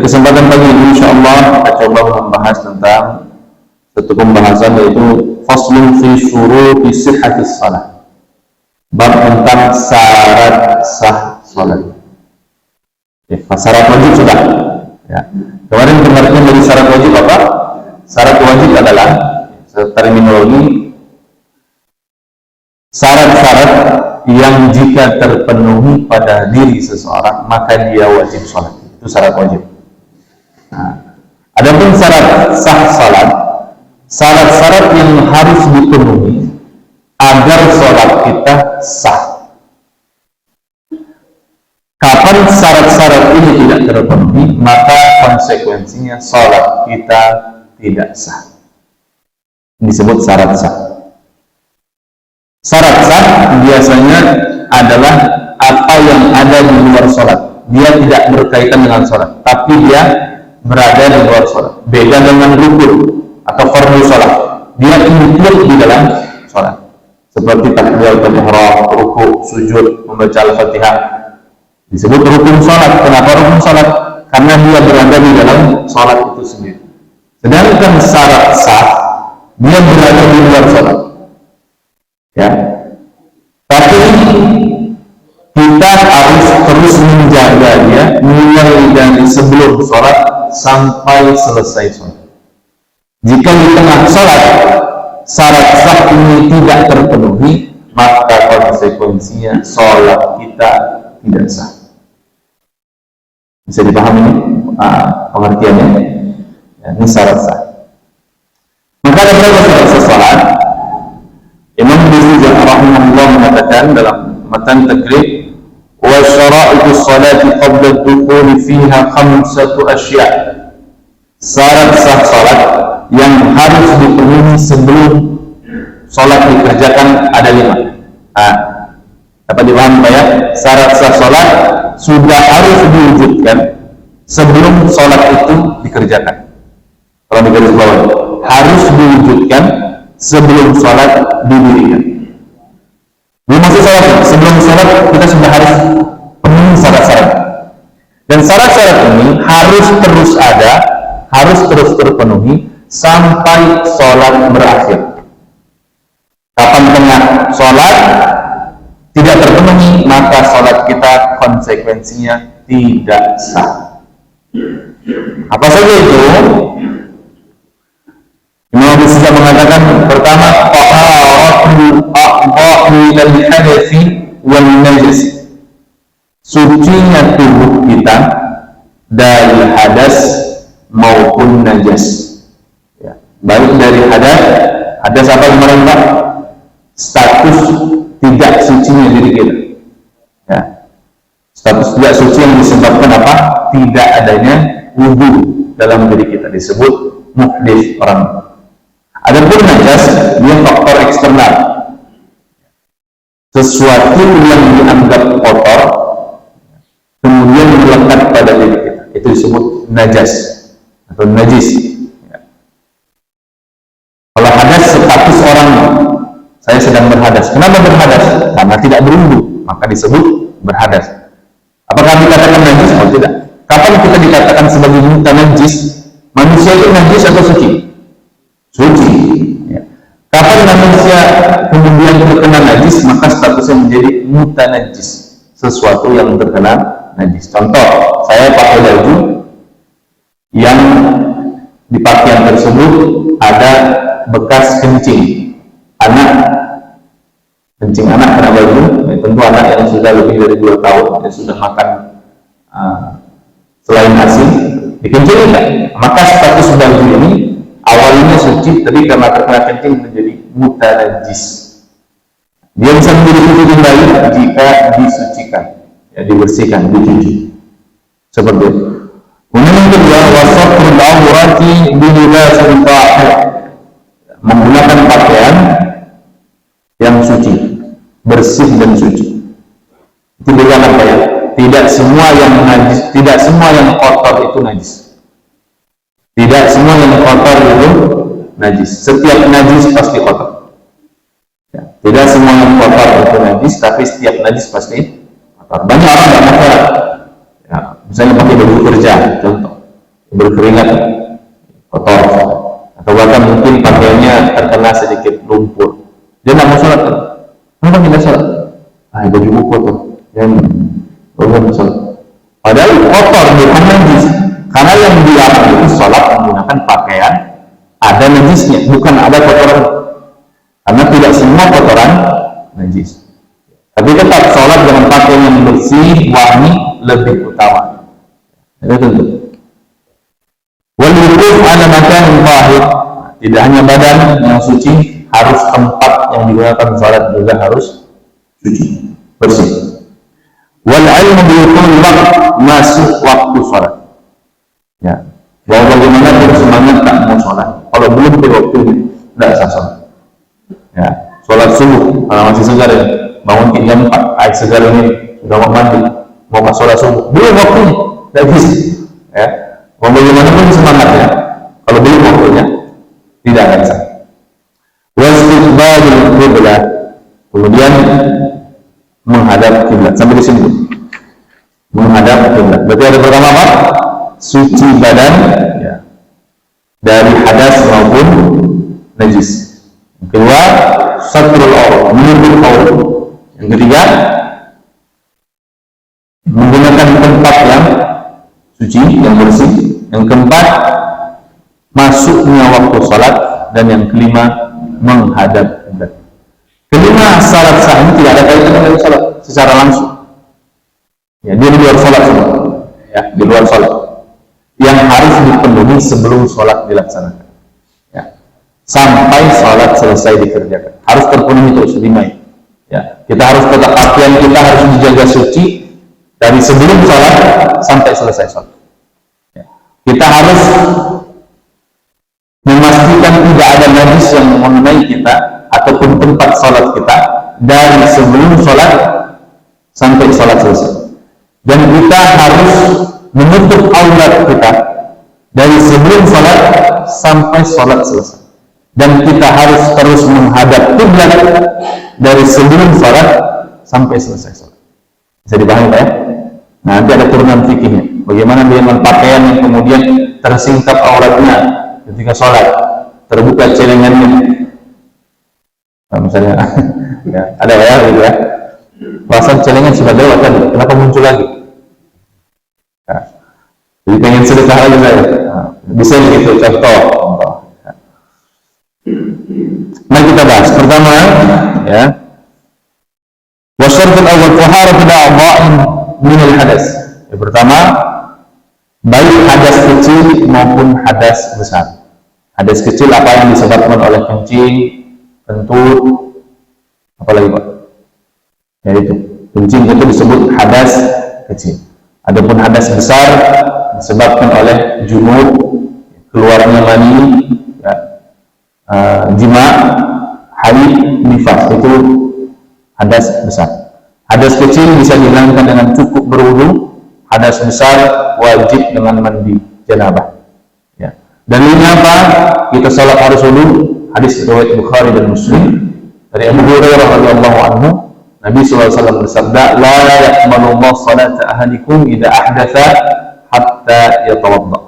Pada kesempatan pagi ini insyaallah kita coba membahas tentang satu pembahasan, yaitu faslun fi syuruti sihhatis shalah. Bab tentang syarat sah salat. Syarat wajib sudah. Ya. Kemarin pengertian dari syarat wajib apa? Syarat wajib adalah terminologi syarat-syarat yang jika terpenuhi pada diri seseorang maka dia wajib sholat. Itu syarat wajib. Nah, adapun syarat sah salat, syarat-syarat yang harus dipenuhi agar sholat kita sah. Kapan syarat-syarat ini tidak terpenuhi, maka konsekuensinya sholat kita tidak sah. Disebut syarat sah. Syarat sah biasanya adalah apa yang ada di luar sholat. Dia tidak berkaitan dengan sholat, tapi dia berada di luar sholat. Beda dengan rukun atau fardu sholat. Dia include di dalam sholat. Seperti takbiratul ihram, rukuk, sujud, membaca Al-Fatihah. Disebut rukun sholat. Kenapa rukun sholat? Karena dia berada di dalam sholat itu sendiri. Sedangkan syarat sah, dia berada di luar sholat. Ya, tapi kita harus terus menjaganya mulai dari sebelum sholat sampai selesai sholat. Jika di tengah sholat syarat sah ini tidak terpenuhi, maka konsekuensinya sholat kita tidak sah. Bisa dipahami ini pengertiannya? Ya, ini syarat sah. Maka ada berapa syarat sah sholat? Imam Bukhari rahimahullah mengatakan dalam matan takrib, wa syara'itus salati qabla ad-dukhul fiha khamsatu asya'. Syarat sah salat yang harus dipenuhi sebelum salat dikerjakan ada 5. Dapat dipahami Pak ya? Syarat sah salat sudah harus diwujudkan sebelum salat itu dikerjakan. Kalau di garis bawah harus diwujudkan sebelum sholat didirikan. Belum masuk sholat, sebelum sholat kita sudah harus penuhi syarat-syarat. Dan syarat-syarat ini harus terus ada, harus terus terpenuhi sampai sholat berakhir. Kapan tengah sholat tidak terpenuhi, maka sholat kita konsekuensinya tidak sah. Apa saja itu? Imam Bukhari mengatakan, pertama, taharatul a'dha'i minal hadathi wal najis. Sucinya tubuh kita dari hadas maupun najas. Ya. Baik dari hadas apa kemarin Pak? Status tidak sucinya diri kita. Ya. Status tidak suci yang disebabkan apa? Tidak adanya wudu dalam diri kita, disebut muhdits orang. Adapun najas, dia faktor eksternal. Sesuatu yang dianggap kotor, kemudian melekat pada diri kita. Itu disebut najas atau najis. Ya. Kalau hadas, status orang, saya sedang berhadas. Kenapa berhadas? Karena tidak berwudu, maka disebut berhadas. Apakah dikatakan najis? Oh tidak. Kapan kita dikatakan sebagai mutanajis? Manusia itu najis atau suci? Suci. Ya. Kapan manusia kemudian terkena najis, maka statusnya menjadi mutanajis, sesuatu yang terkena najis. Contoh, saya pakai baju yang di pakaian tersebut ada bekas kencing anak kena baju. Ya, tentu anak yang sudah lebih dari 2 tahun, yang sudah makan selain ASI dikencing tidak, maka status baju ini awalnya suci, tapi karena terkena kencing menjadi mutanajis. Dia bisa menjadi suci kembali jika disucikan, ya, dibersihkan, dicuci. Seperti itu. Kemudian yang kedua, wasatrul awrati bilibasil tahir, menggunakan pakaian yang suci, bersih dan suci. Itu juga apa ya? Tidak semua yang najis, tidak semua yang kotor itu najis. Tidak semua yang kotor itu najis. Setiap najis pasti kotor. Ya, tidak semua yang kotor itu najis, tapi setiap najis pasti kotor. Banyak orang nggak masalah. Ya, misalnya pakai baju kerja, contoh. berkeringat, kotor, atau bahkan mungkin pakaiannya terkena sedikit lumpur, dia nggak mau sholat. Kenapa tidak sholat? Baju kotor, dia nggak mau sholat. Padahal kotor bukan najis, karena yang dilarang itu sholat menggunakan pakaian ada najisnya, bukan ada kotoran. Karena tidak semua kotoran najis. Tapi tetap sholat dengan pakaian yang bersih, wangi lebih utama. Itu tentu. Wal wukuf ala makanin tahir. Tidak hanya badan yang suci, harus tempat yang digunakan sholat juga harus suci, bersih. Wal ilmu biwukul waqt, masuk waktu sholat. Ya, bahwa bagaimana dia semangat tak mau sholat. Kalau belum di waktunya, tidak sah sholat. Ya, sholat subuh kalau masih segar ya, bangun jam 4, air segar ini sudah mau mandi, mau pas sholat subuh, belum waktunya, tidak bisa. Ya, mau bagaimana pun semangatnya, kalau belum waktunya, tidak akan sah. Wastiqbalul qiblah, kemudian menghadap kiblat. Sampai di sini menghadap kiblat. Berarti ada pertama apa? Suci badan ya, dari hadas maupun najis. Yang kedua, satrul aurat, menutup aurat. Yang ketiga, menggunakan tempat yang suci, yang bersih. Yang keempat, masuknya waktu salat. Dan yang kelima, menghadap kiblat. Kelima, salat sah ini tidak ada kaitan dengan salat secara langsung. Ya, dia di luar salat semua. Ya, di luar salat. Yang harus dipenuhi sebelum sholat dilaksanakan. Ya. Sampai sholat selesai dikerjakan, harus terpenuhi terus lima. Ya. Kita harus tetap pakaian kita harus dijaga suci dari sebelum sholat sampai selesai sholat. Ya. Kita harus memastikan tidak ada najis yang mengenai kita ataupun tempat sholat kita dari sebelum sholat sampai sholat selesai. Dan kita harus menutup aurat kita dari sebelum sholat sampai sholat selesai. Dan kita harus terus menghadap kiblat dari sebelum sholat sampai selesai sholat. Bisa dipahami Pak ya? Nah, nanti ada turunan fikihnya. Bagaimana dengan pakaian yang kemudian tersingkap auratnya ketika sholat, terbuka celengannya. Nah, misalnya, ya, ada ya gitu ya. Perasaan celengan sudah lewat kan, kenapa muncul lagi? Nah, jadi pengen sedekah lagi saya. Nah, bisa begitu contoh. Mari kita bahas. Pertama, ya. Wasyaratul awal taharatu a'dha'in min al-hadas. Yang pertama, baik hadas kecil maupun hadas besar. Hadas kecil apa yang disebabkan oleh kencing, kentut, apalagi Pak? Ya itu, kencing itu disebut hadas kecil. Adapun hadas besar disebabkan oleh junub, keluarnya mani, ya, jima, haid, nifas, itu hadas besar. Hadas kecil bisa dihilangkan dengan cukup berwudu. Hadas besar wajib dengan mandi janabah. Ya. Dalilnya apa? Kita salat harus wudu. Hadis riwayat Bukhari dan Muslim dari Abu Hurairah radhiyallahu anhu, Nabi SAW bersabda, "La yaqbalu Allah salata ahadikum idza ahdatha hatta yatawadda."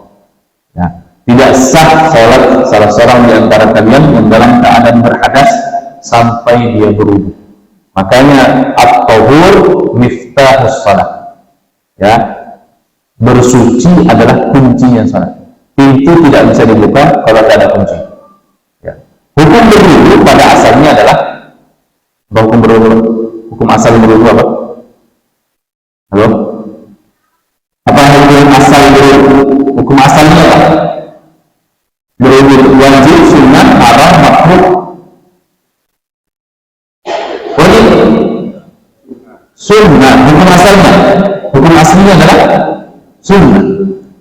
Ya. Tidak sah salat salah seorang di antara kalian yang dalam keadaan berhadas sampai dia berwudu. Makanya at-tahur miftahus salat. Ya. Bersuci adalah kuncinya salat. Pintu tidak bisa dibuka kalau tidak ada kunci. Ya. Hukum berwudu pada asalnya adalah hukum berwudu. Hukum asal berwudu apa? Halo? Apa hukum asal berwudu? Hukum asalnya apa? Berwudu wajib, sunnah, haram, makruh. Wajib. Sunnah. Hukum asalnya. Hukum aslinya adalah sunnah.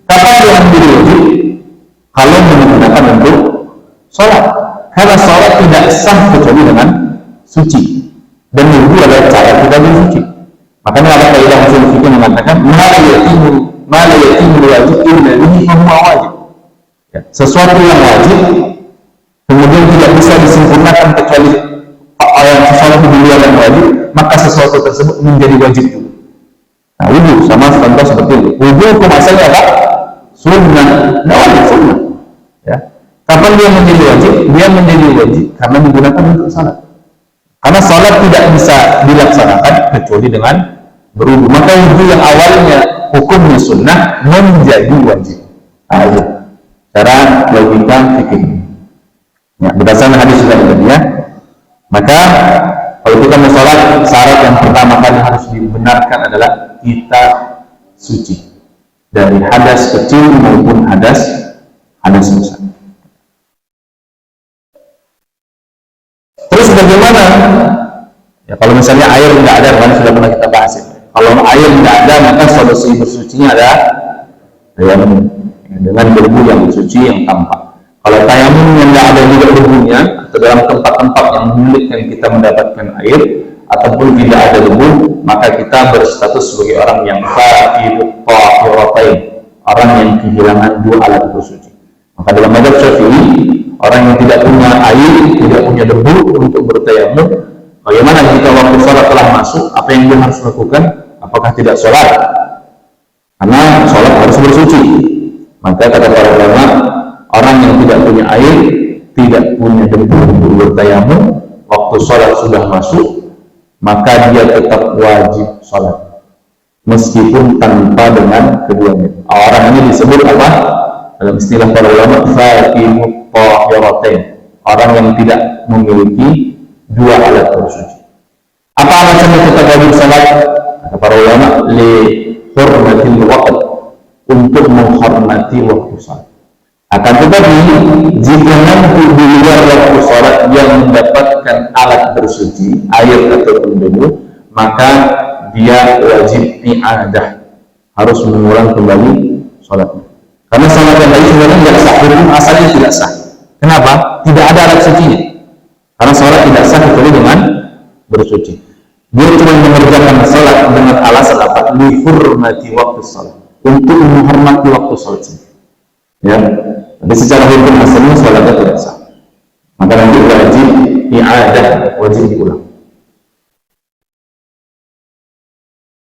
Kapan yang menjadi wajib? Kalau menggunakan untuk sholat. Karena sholat tidak sah kecuali dengan suci. Dan wudu adalah cara kita bersuci. Makanya ada kaidah usul fikih mengatakan ma la yatimul wajib illa bihi fa huwa wajib. Ya, sesuatu yang wajib kemudian tidak bisa disempurnakan kecuali sesuatu di luar yang wajib, maka sesuatu tersebut menjadi wajib juga. Nah, wudu sama contoh seperti itu. Wudu hukum asalnya apa? Sunnah, tidak wajib sunnah. Ya. Kapan dia menjadi wajib? Dia menjadi wajib karena digunakan untuk salat. Karena salat tidak bisa dilaksanakan kecuali dengan berwudu. Maka wudu yang awalnya hukumnya sunnah menjadi wajib. Ayo, cara logika fikih. Ya, berdasarkan hadis sudah tadi ya. Maka kalau kita mau sholat, syarat yang pertama kali harus dibenarkan adalah kita suci dari hadas kecil maupun hadas besar. Terus bagaimana? Ya, kalau misalnya air tidak ada, kan sudah pernah kita bahas. Ya. Kalau air tidak ada, maka solusi bersucinya ada tayamum dengan debu yang suci yang tampak. Kalau tayamum yang tidak ada juga debunya, atau dalam tempat-tempat yang menyulitkan kita mendapatkan air, ataupun tidak ada debu, maka kita berstatus sebagai orang yang faqidu tahiratain, orang yang kehilangan dua alat bersuci. Maka dalam mazhab Syafi'i, orang yang tidak punya air, tidak punya debu untuk bertayamum, bagaimana jika waktu sholat telah masuk, apa yang dia harus lakukan? Apakah tidak sholat? Karena sholat harus bersuci. Maka kata para ulama, orang yang tidak punya air, tidak punya debu untuk bertayamum, waktu sholat sudah masuk, maka dia tetap wajib sholat meskipun tanpa dengan keduanya. Orang ini disebut apa? Dalam istilah para ulama, faqidu tahiratain, orang yang tidak memiliki dua alat bersuci. Apa alasannya kita wajib sholat? Kata para ulama, li hurmatil waqt, untuk menghormati waktu sholat. Akan tetapi jika nanti di luar waktu sholat yang mendapatkan alat bersuci, air ataupun debu, maka dia wajib i'adah, harus mengulang kembali sholatnya. Karena sholat yang tadi sebenarnya tidak sah, hukum asalnya tidak sah. Kenapa? Tidak ada alat sucinya. Karena sholat tidak sah kecuali dengan bersuci. Dia cuma mengerjakan sholat dengan alasan apa? Lihurmati waktu sholat, untuk menghormati waktu sholat sendiri. Ya, tapi secara hukum asalnya sholatnya tidak sah. Maka nanti wajib i'adah, wajib diulang.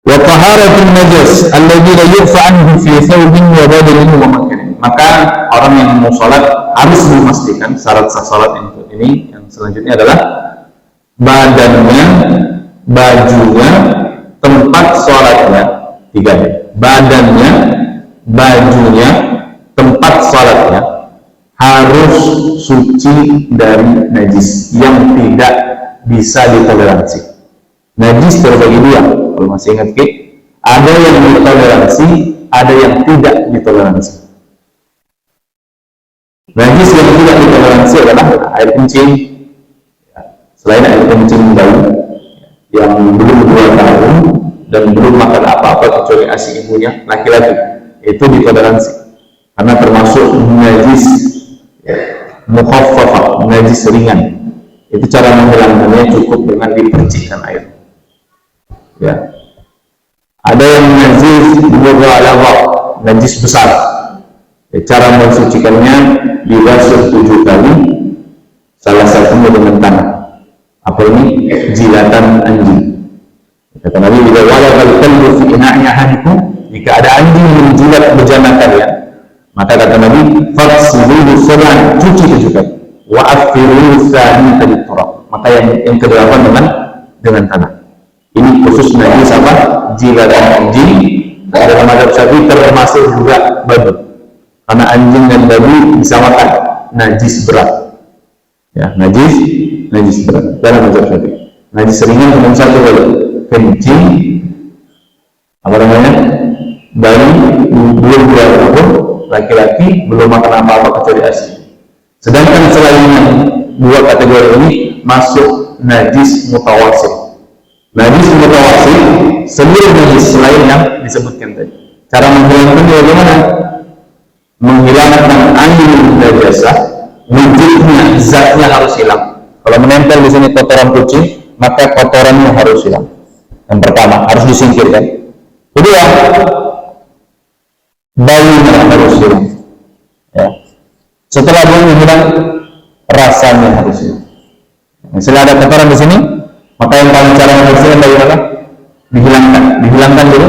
Wa taharatul najas alladzi la yu'fa anhu fi thawbin wa badanin wa makanin. Maka orang yang mau sholat harus memastikan syarat sah sholat ini yang selanjutnya adalah badannya, bajunya, tempat sholatnya, tiga. Badannya, bajunya, tempat sholatnya harus suci dari najis yang tidak bisa ditoleransi. Najis terbagi dua, kalau masih ingat ke, ada yang ditoleransi, ada yang tidak ditoleransi. Najis yang tidak ditoleransi adalah air kencing, selain air kencing bayi yang belum 2 tahun dan belum makan apa-apa kecuali ASI ibunya, laki-laki, itu ditoleransi karena termasuk najis mukhaffafah, najis ringan. Itu cara menghilangkannya cukup dengan dipercikkan air. Ya. Ada yang najis mughalazah, najis besar. Ya, cara mensucikannya dibasuh 7 kali, salah satunya dengan tanah. Apa ini? Jilatan anjing. Kata Nabi, "Jika walagal kalbu fi ina'i ahadikum," jika ada anjing menjilat bejana kalian, maka kata Nabi, "Faghsiluhu sab'an," cuci 7 kali. Wa afiruhu tsani bil turab. Maka yang ke-8 dengan tanah. Ini khusus najis apa? Jilatan anjing. Dalam mazhab Syafi'i termasuk juga babi. Karena anjing dan babi bisa makan najis berat. Ya, najis berat dalam mazhab Syafi'i. Najis ringan cuma satu kali, kencing, apa namanya, bayi belum 2 tahun, laki-laki belum makan apa-apa kecuali ASI. Sedangkan selain yang 2 kategori ini masuk najis mutawasit. Najis mutawasit seluruh najis selain yang disebutkan tadi. Cara menghilangkannya bagaimana? Menghilangkan air najasah, wujudnya, zatnya harus hilang. Kalau menempel di sini kotoran kucing, maka kotorannya harus hilang. Yang pertama harus disingkirkan. Kedua, baunya harus hilang. Ya. Setelah baunya hilang, rasanya harus hilang. Misalnya ada kotoran di sini, maka yang paling cara membersihkan bagaimana? Dihilangkan dulu,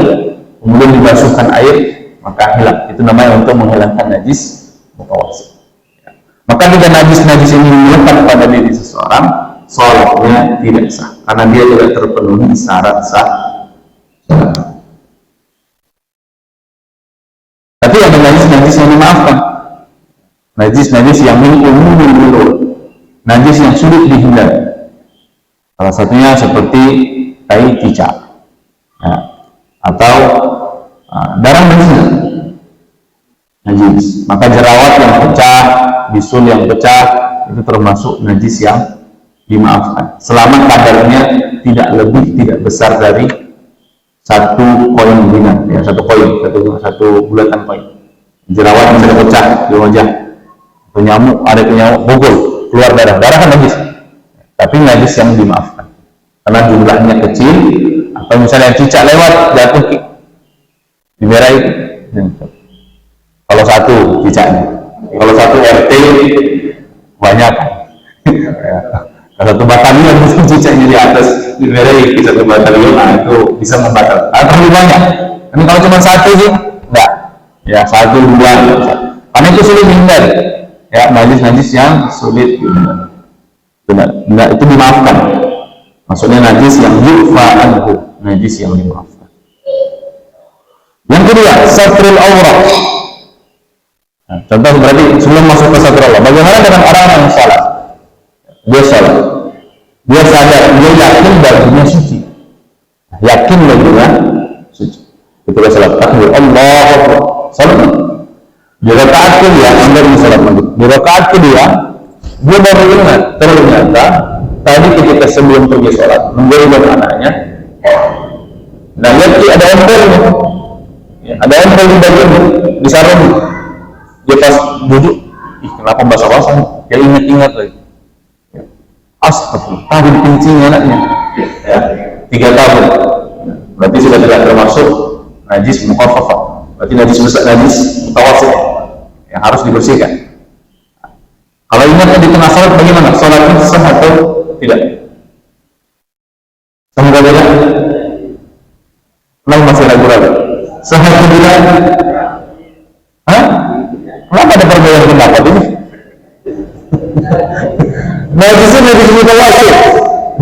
kemudian dibasuhkan air, maka hilang. Itu namanya untuk menghilangkan najis mutawassit. Ya. Maka jika najis-najis ini melekat pada diri seseorang, sholatnya tidak sah karena dia tidak terpenuhi syarat sah sholat. Tapi ada najis-najis yang dimaafkan, najis-najis yang umumul wurud, najis yang sulit dihindari. Salah satunya seperti tai cicak, ya, atau darah najis. Maka jerawat yang pecah, bisul yang pecah, itu termasuk najis yang dimaafkan selama kadarnya tidak lebih, tidak besar dari 1 koin dinar, ya, 1 koin, satu bulatan koin. Jerawat yang pecah di wajah, atau nyamuk, ada nyamuk pukul keluar darah kan najis, tapi najis yang dimaafkan karena jumlahnya kecil. Atau misalnya cicak lewat jatuh dimerahi, kalau 1 cicaknya, kalau 1 RT banyak kan. Kalau 1 batalion mungkin cicaknya di atas dimerahi 1 batalion, itu bisa membatalkan. Terlalu banyak. Ini kalau cuma 1 sih enggak, ya 1, 2, karena itu sulit dihindari, ya, najis-najis yang sulit dihindari. Benar, itu dimaafkan. Maksudnya najis yang yu'fa anhu, najis yang dimaafkan. Yang kedua, satrul aurat. Nah, contoh berarti sebelum masuk ke satrul aurat, bagaimana dengan orang yang salat? Dia salat, dia sadar, dia yakin bajunya suci, yakin bajunya suci. Ketika salat takbir, Allahu Akbar, salat. Di rakaat kedua, anda bisa salat maghrib. Di rakaat kedua, dia baru ingat, ternyata tadi ketika sebelum pergi sholat menggendong anaknya, nah lihat ada empelnya, ya, ada empel di bajunya, di sarung. Dia pas duduk, kenapa basah-basah? Dia ingat-ingat lagi. Ya. Astagfirullah, tadi dikencing anaknya, ya, 3 tahun. Berarti sudah tidak termasuk najis mukhaffafah, berarti najis besar, najis mutawassit yang harus dibersihkan. Kalau ingat di tengah sholat bagaimana? Sholatnya sah atau tidak? Semoga tidak. Kenapa masih ragu-ragu? Sah atau tidak? Hah? Kenapa ada perbedaan pendapat ini? Najisnya mutawassit.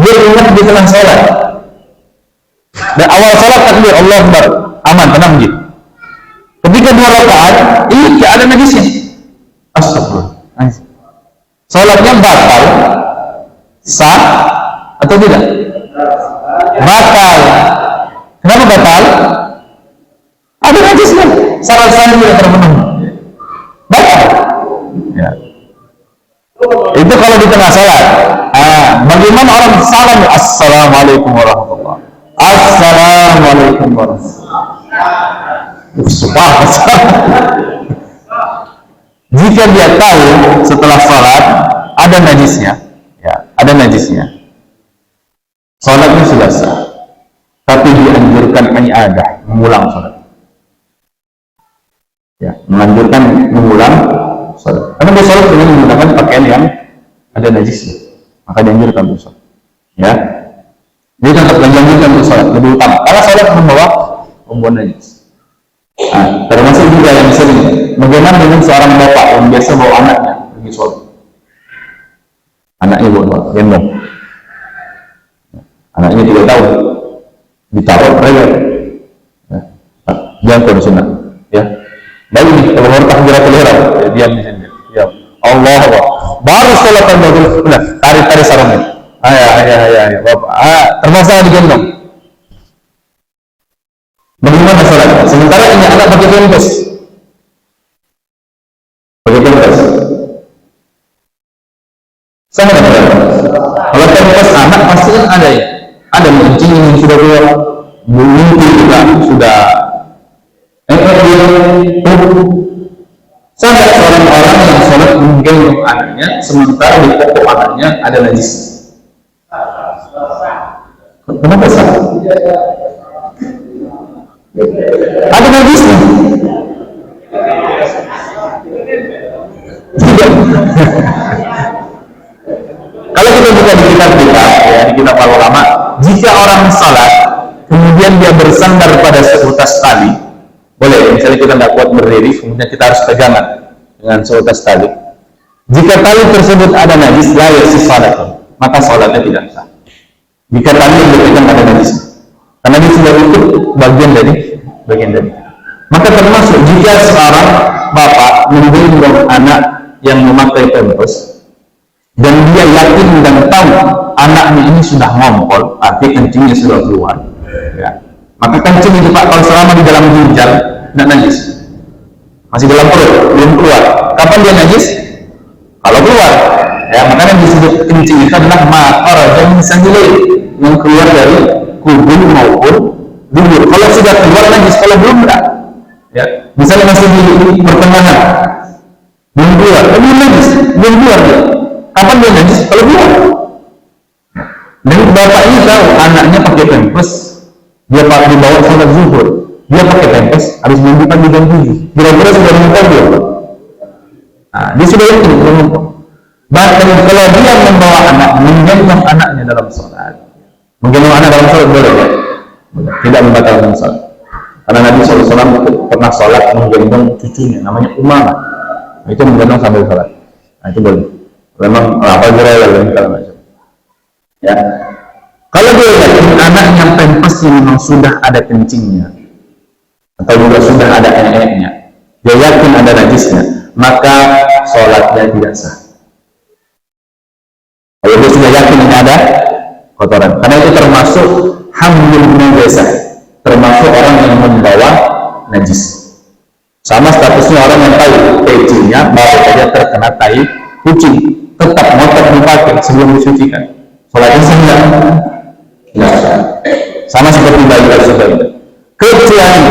Dia ingat di tengah sholat. Dan awal sholat takbir Allah Akbar, aman, tenang gitu. Ketika 2 rakaat, ini tidak ada najisnya. Astagfirullah. Sholatnya batal, sah atau tidak? Batal. Kenapa batal? Ada najisnya, syarat-syarat tidak terpenuhi, batal. Ya. Itu kalau di tengah sholat. Bagaimana orang salam, Assalamualaikum warahmatullahi wabarakatuh, Assalamualaikum warahmatullahi wabarakatuh. Jika dia tahu setelah sholat ada najisnya, ya, ada najisnya, sholatnya sudah sah, tapi dianjurkan i'adah, mengulang sholat. Ya, menganjurkan mengulang sholat. Karena dia sholat dengan menggunakan pakaian yang ada najisnya, maka dianjurkan untuk sholat. Ya, jadi tetap dianjurkan untuk sholat lebih utama, karena sholat membawa najis. Nah, termasuk juga yang sering, bagaimana dengan seorang bapak yang biasa bawa anaknya pergi sholat, anaknya bawa gendong, anaknya 3 tahun, ditaruh trailer, ya, diam di sana, ya, baru nih kalau baru takbirat ihram, ya, diam di sini, ya, Allah, baru sholat baru, udah tarik sarungnya, ayah, bapak, terpaksa digendong. Bagaimana sholat? Sementara ini anak pakai pampers. Sama dengan kalau pampers anak pasti kan ada ya, ada kencing yang sudah keluar, mimpi juga sudah. Sama seorang orang yang sholat menggendong anaknya, sementara di pokok anaknya ada najis. Kenapa salah? Ada najisnya. Kalau kita buka di kitab-kitab, ya, di kitab para ulama, jika orang salat kemudian dia bersandar pada seutas tali, Boleh, misalnya kita nggak kuat berdiri, kemudian kita harus pegangan dengan seutas tali. Jika tali tersebut ada najis, la yasih salatun, maka salatnya tidak sah. Jika tali yang dipegang ada najis, karena dia sudah itu bagian dari. Maka termasuk jika seorang bapak menggendong anak yang memakai pampers dan dia yakin dan tahu anaknya ini sudah ngompol, artinya kencingnya sudah keluar, ya. Maka kencing itu Pak, kalau selama di dalam ginjal tidak najis, masih dalam perut, belum keluar. Kapan dia najis? Kalau keluar, ya. Makanya disebut kencing itu adalah ma'kharaja min sanjilin, yang keluar dari kubur maupun dubur. Kalau sudah keluar najis, kalau belum enggak. Ya, misalnya masih di pertengahan, belum keluar, belum najis, belum keluar dia. Kapan dia najis? Kalau keluar. Dan bapak ini tahu anaknya pakai pampers, dia dibawa sholat zuhur, dia pakai pampers, harus mandi pagi jam 7. Kira-kira sudah mengumpul dia. Nah, dia sudah yakin belum mengumpul. Bahkan kalau dia membawa anak, menggendong anaknya dalam sholat, menggendong anak dalam sholat boleh ya? Tidak membatalkan sholat. Karena Nabi SAW itu pernah sholat menggendong cucunya, namanya Umamah. Nah, itu menggendong sambil sholat. Nah, itu boleh. Memang apa gerai dan segala macam. Ya. Kalau dia yakin anaknya pampasnya memang sudah ada kencingnya, atau juga sudah ada eneknya, dia yakin ada najisnya, maka sholatnya tidak sah. Kalau dia sudah yakin ini ada kotoran, karena itu termasuk hamil najasa, termasuk orang yang membawa najis. Sama statusnya orang yang tahu kencingnya baru saja terkena tai kucing, tetap ngotot dipakai sebelum disucikan. Sholatnya sah enggak? Enggak sah. Sama seperti bayi tersebut. Kecuali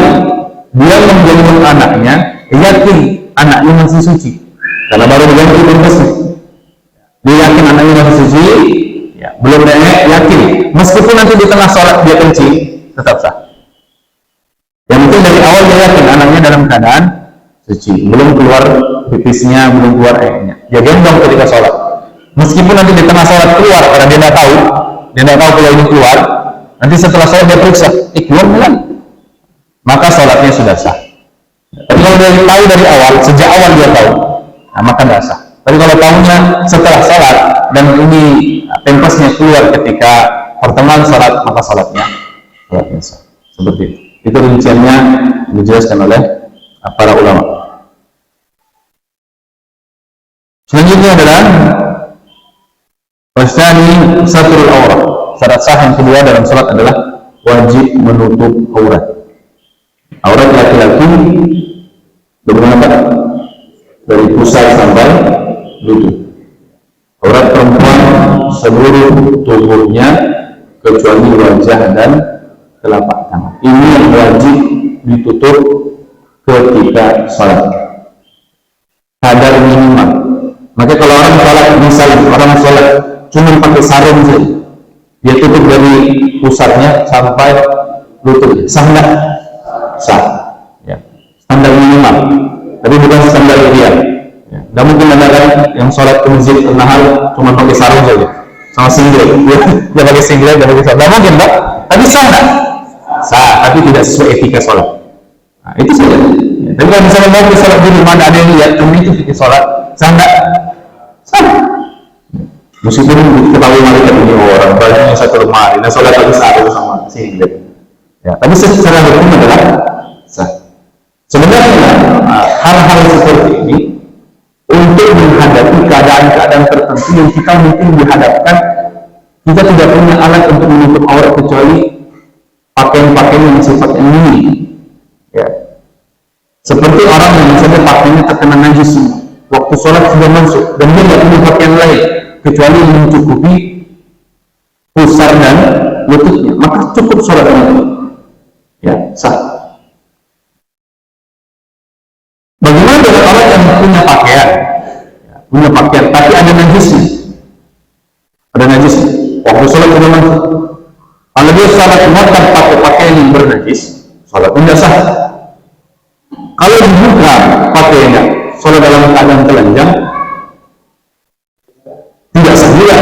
dia menggendong anaknya, yakin anaknya masih suci, karena baru mengganti pampasnya. Dia yakin anaknya masih suci, ya, belum nenek, yakin. Meskipun nanti di tengah sholat dia kencing, tetap sah. Yang penting dari awal dia yakin anaknya dalam keadaan suci, belum keluar pipisnya, belum keluar airnya. Dia gendong ketika sholat. Meskipun nanti di tengah sholat keluar, karena dia tidak tahu kalau ini keluar. Nanti setelah sholat dia periksa, keluar bukan? Maka sholatnya sudah sah. Tapi kalau dia tahu dari awal, sejak awal dia tahu, nah, maka tidak sah. Tapi kalau tahunya setelah sholat dan ini pampasnya keluar ketika pertengahan sholat, maka sholatnya sah. Seperti itu. Itu rinciannya dijelaskan oleh para ulama. Selanjutnya adalah wasani satrul aurat. Syarat sah yang kedua dalam salat adalah wajib menutup aurat. Aurat laki-laki berapa? Dari pusat sampai lutut. Aurat perempuan seluruh tubuhnya kecuali wajah dan telapak tangan. Ini yang wajib ditutup ketika sholat. Kadar minimal. Maka kalau orang sholat, misalnya orang sholat cuma pakai sarung saja, dia tutup dari pusatnya sampai lututnya, sah nggak? Sah. Ya. Standar minimal. Tapi bukan standar ideal. Ya. Dan mungkin ada kan yang sholat ke masjid Nahal cuma pakai sarung saja, sama singlet. Dia pakai singlet, dia pakai sarung. Tidak mungkin, Pak. Tapi sah nggak? Sah, tapi tidak sesuai etika sholat. Nah, itu saja. Ya, tapi kalau misalnya mau sholat di rumah ada yang lihat, cuma itu etika sholat, sah nggak? Sah. Meskipun diketahui malaikat ini orang bajunya satu lemari, dan sholat lagi sarung sama singlet. Ya, tapi secara hukum adalah sah. Sebenarnya hal-hal seperti ini untuk menghadapi keadaan-keadaan tertentu yang kita mungkin dihadapkan, kita tidak punya alat untuk menutup aurat kecuali pakaian-pakaian yang sifatnya mini, ya. Seperti orang yang misalnya pakaiannya terkena najis, waktu sholat sudah masuk dan dia tidak punya pakaian lain kecuali yang mencukupi pusar dan lututnya, maka cukup sholatnya, ya, sah. Bagaimana dengan orang yang punya pakaian, tapi ada najisnya, waktu sholat sudah masuk. Kalau dia sholat ngotot pakai pakaian yang bernajis, sholatnya tidak sah. Kalau dibuka pakaiannya, sholat dalam keadaan telanjang, tidak sah juga,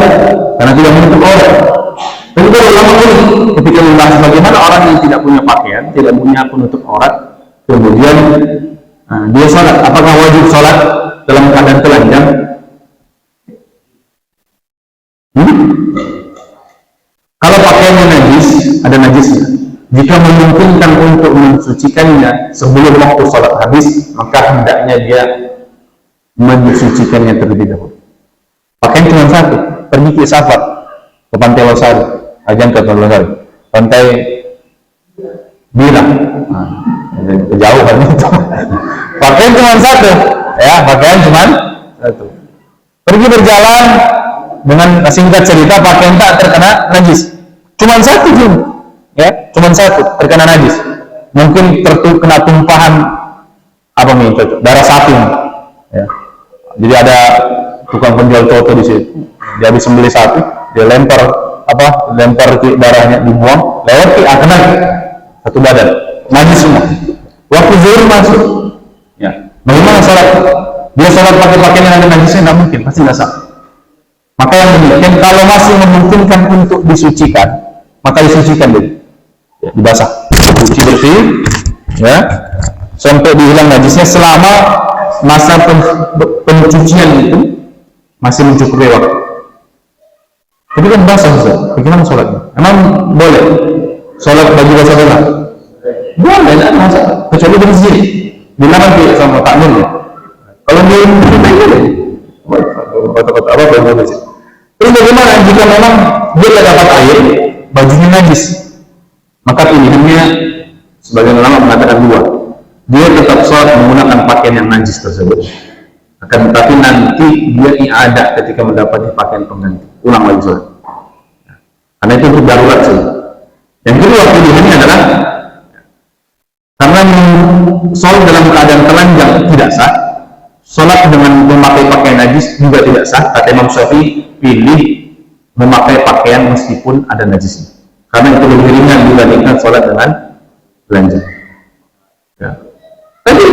karena tidak menutup aurat. Tapi kalau ulama ini ketika membahas bagaimana orang yang tidak punya pakaian, tidak punya penutup aurat, kemudian dia sholat, apakah wajib sholat dalam keadaan telanjang? Kalau pakaiannya najis, ada najisnya, jika memungkinkan untuk mensucikannya sebelum waktu sholat habis, maka hendaknya dia mensucikannya terlebih dahulu. Pakaian cuma satu, pergi ke safar, ke Pantai Losari, ajan ke Pantai Losari, Pantai Bilang, kejauhan itu. Pakaian cuma satu, ya, pakaian cuma satu. Pergi berjalan, dengan singkat cerita pakaian tak terkena najis, cuma satu cuma, ya, cuma satu terkena najis. Mungkin terkena tumpahan apa nih, darah sapi, ya. Jadi ada tukang penjual coto di situ, dia habis sembelih sapi, dia lempar darahnya, dibuang, lewat kena satu badan, najis semua. Waktu zuhur masuk, ya, bagaimana sholat? Dia sholat pakai pakaian yang ada najisnya, nggak mungkin, pasti nggak sah. Maka yang demikian, kalau masih memungkinkan untuk disucikan, maka disucikan dulu, ya, dibasah, cuci bersih, ya, sampai dihilang najisnya. Selama masa pencucian itu masih mencukupi waktu. Jadi kan basah, bagaimana sholatnya? Emang boleh sholat baju basah benar? Boleh, tidak masalah, kecuali bersih. Dilarang tidak sama takmir, ya. Kalau dia boleh. Kata-kata apa boleh sih? Terus bagaimana jika memang dia tidak dapat air, bajunya najis? Maka pilihannya sebagian ulama mengatakan dua. Dia tetap sholat menggunakan pakaian yang najis tersebut, akan tetapi nanti dia i'adah ketika mendapati pakaian pengganti, ulang lagi sholat. Karena itu untuk darurat sih. Yang kedua pilihannya adalah karena sholat dalam keadaan telanjang tidak sah, sholat dengan memakai pakaian najis juga tidak sah. Kata Imam Syafi'i, pilih memakai pakaian meskipun ada najisnya, karena itu lebih ringan dibandingkan sholat dengan telanjang. Ya. Tapi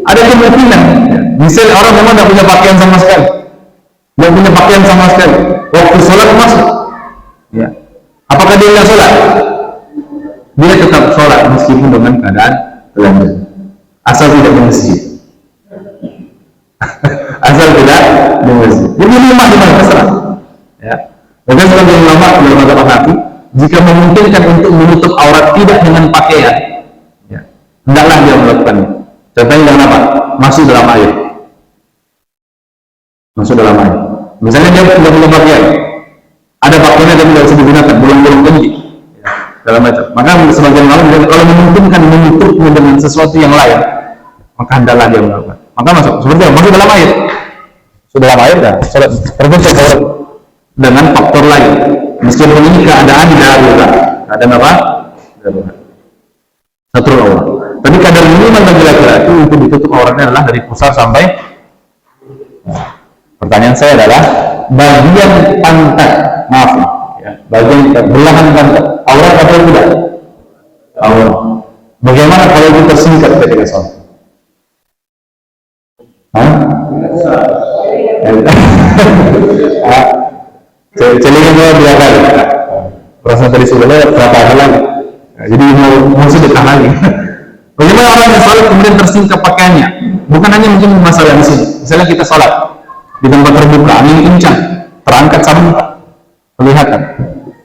ada kemungkinan, ya, misalnya orang memang tidak punya pakaian sama sekali, waktu sholat masuk, ya, apakah dia tidak sholat? Dia tetap sholat meskipun dengan keadaan telanjang, asal tidak di masjid. Asal tidak di masjid. Jadi rumah di mana terserah. Ya. Bahkan sebagian ulama dalam mazhab Hanafi, jika memungkinkan untuk menutup aurat tidak dengan pakaian, ya, hendaklah dia melakukannya. Contohnya dengan apa? Masuk dalam air. Misalnya dia tidak punya pakaian, ada pakaiannya tapi tidak bisa digunakan, belum tinggi, ya, dalam macam. Maka sebagian ulama kalau memungkinkan menutupnya dengan sesuatu yang lain, maka hendaklah dia melakukan. Maka masuk dalam air. Dalam air dah, sholat terbentuk dengan faktor lain. Meskipun ini keadaan darurat, ada apa? Darurat. Satu aurat. Tapi kadar minimal bagi laki-laki untuk ditutup auratnya adalah dari pusar sampai. Pertanyaan saya adalah bagian pantat, maaf, ya, bagian belahan pantat, aurat atau tidak? Aurat. Bagaimana kalau itu tersingkat ketika sholat? Celingnya dua kali. Perasaan tadi sudah berapa kali lagi? Jadi mau sedekah lagi. Bagaimana orang yang sholat kemudian tersingkap pakaiannya? Bukan hanya mungkin masalah di sini. Misalnya kita sholat di tempat terbuka, angin kencang, terangkat sabun kelihatan.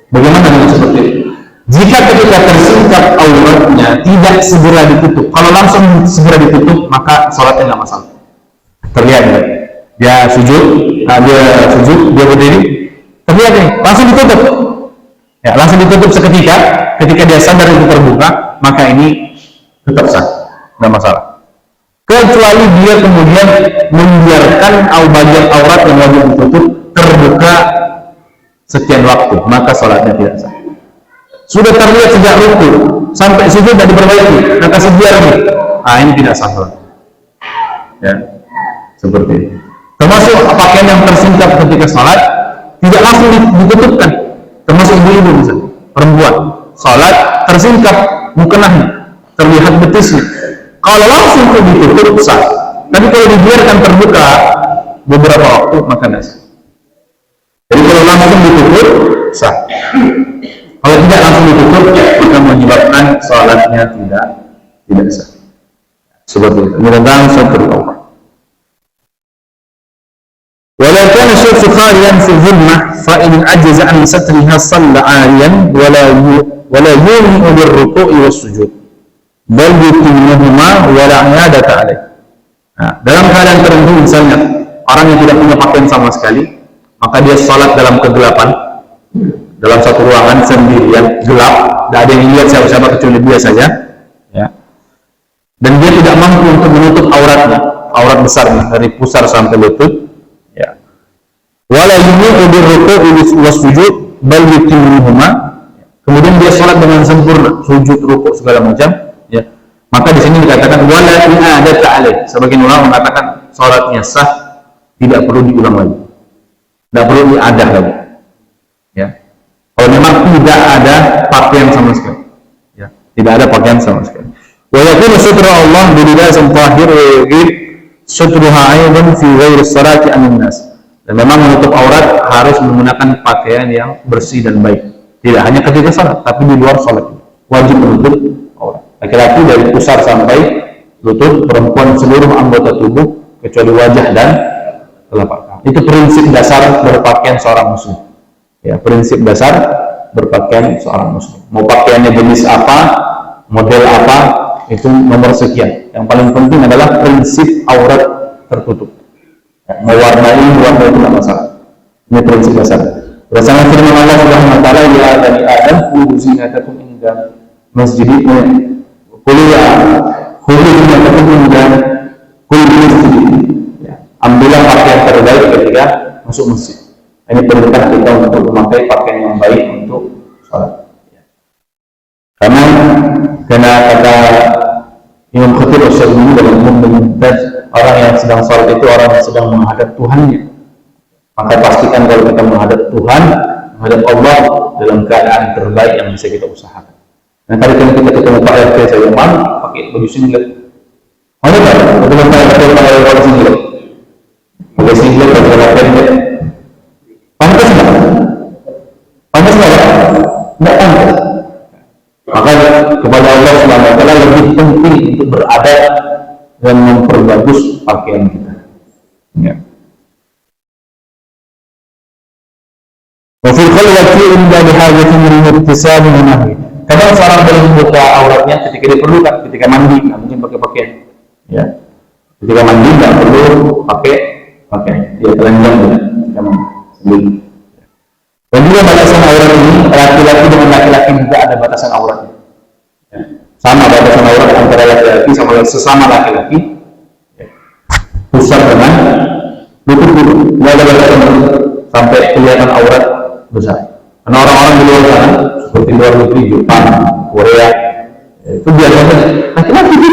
Bagaimana dengan seperti itu? Jika ketika tersingkap auratnya tidak segera ditutup, kalau langsung segera ditutup maka sholatnya nggak masalah. Terlihat ya? Dia sujud, dia berdiri, terlihat nih, langsung ditutup. Ya, langsung ditutup seketika, ketika dia sadar itu terbuka, maka ini tetap sah, nggak masalah. Kecuali dia kemudian membiarkan bagian aurat yang wajib ditutup terbuka sekian waktu, maka sholatnya tidak sah. Sudah terlihat sejak rukuk sampai sujud tidak diperbaiki, maka sebiarnya, ini tidak sah sholat. Ya, seperti itu. Termasuk pakaian yang tersingkap ketika sholat tidak langsung ditutupkan, termasuk ibu-ibu misalnya, perempuan sholat tersingkap mukenahnya, terlihat betisnya. Kalau langsung ditutup sah, tapi kalau dibiarkan terbuka beberapa waktu maka tidak sah. Jadi kalau langsung ditutup sah, kalau tidak langsung ditutup maka menyebabkan sholatnya tidak sah. Seperti itu. Ini tentang satrul aurat. Walau kana syartu khaliyan fi dhimmah fa in ajaza an satriha shalla 'ariyan wala yumi'u birruku'i was-sujud bal yutimmuhuma wa la 'adata 'alayh. Nah, dalam keadaan tertentu misalnya orang yang tidak punya pakaian sama sekali, maka dia salat dalam kegelapan, dalam satu ruangan sendirian, gelap, tidak ada yang lihat siapa-siapa kecuali dia saja, ya. Dan dia tidak mampu untuk menutup auratnya, aurat besarnya dari pusar sampai lutut, ya. Wala yumi'u birruku'i was-sujud bal yutimmuhuma. Kemudian dia salat dengan sempurna, sujud, rukuk segala macam, ya. Maka di sini dikatakan wala i'adata 'alaih. Sebagian ulama mengatakan salatnya sah, tidak perlu diulang lagi. Tidak perlu diadah lagi. Ya. Kalau memang tidak ada pakaian sama sekali. Ya, tidak ada pakaian sama sekali. Wa yakunu sutra Allah bi libasin tahir wa yajib sutruha aidan fi ghairi salati anin nas. Dan memang menutup aurat harus menggunakan pakaian yang bersih dan baik. Tidak hanya ketika salat, tapi di luar salat wajib menutup aurat. Laki-laki dari pusar sampai lutut, perempuan seluruh anggota tubuh kecuali wajah dan telapak kaki. Itu prinsip dasar berpakaian seorang muslim. Ya, prinsip dasar berpakaian seorang muslim. Mau pakaiannya jenis apa, model apa, itu nomor sekian. Yang paling penting adalah prinsip aurat tertutup. Ya, mau warnai itu tidak masalah. Ini prinsip dasar. Berdasarkan firman Allah Subhanahu wa taala, ya bani Adam, khudhu zinatakum inda masjidikum. Ambillah pakaian terbaik ketika masuk masjid. Ini perintah kita untuk memakai pakaian yang baik untuk sholat. Karena kata Imam Khatib Asy-Syadzili dalam Mumtaz, orang yang sedang sholat itu orang yang sedang menghadap Tuhannya. Maka pastikan kalau kita menghadap Tuhan, menghadap Allah dalam keadaan terbaik yang bisa kita usahakan. Nah, tadi kan kita ketemu Pak RT saya pakai baju singlet. Mana kan? Ketemu Pak RT pakai baju singlet. Pakai singlet atau pakai pendek. Pantas nggak? Pantas nggak? Nggak pantas. Maka kepada Allah Subhanahu wa taala lebih penting untuk beradab dan memperbagus pakaian kita. Ya. Wa fil khalwati inda bihajatin lil-ittisal wa nahwi. Kadang seorang boleh membuka auratnya ketika diperlukan, ketika mandi, nggak mungkin pakai pakaian. Ya, ketika mandi nggak perlu pakai pakaian, dia telanjang ya, ketika mandi. Dan juga batasan aurat ini, laki-laki dengan laki-laki juga ada batasan auratnya. Ya. Sama batasan aurat antara laki-laki sama sesama laki-laki. Ya. Pusar dengan lutut dulu, nggak ada batasan sampai kelihatan aurat besar. Karena orang-orang di luar sana, seperti luar negeri, Jepang, Korea, itu biasanya laki-laki itu.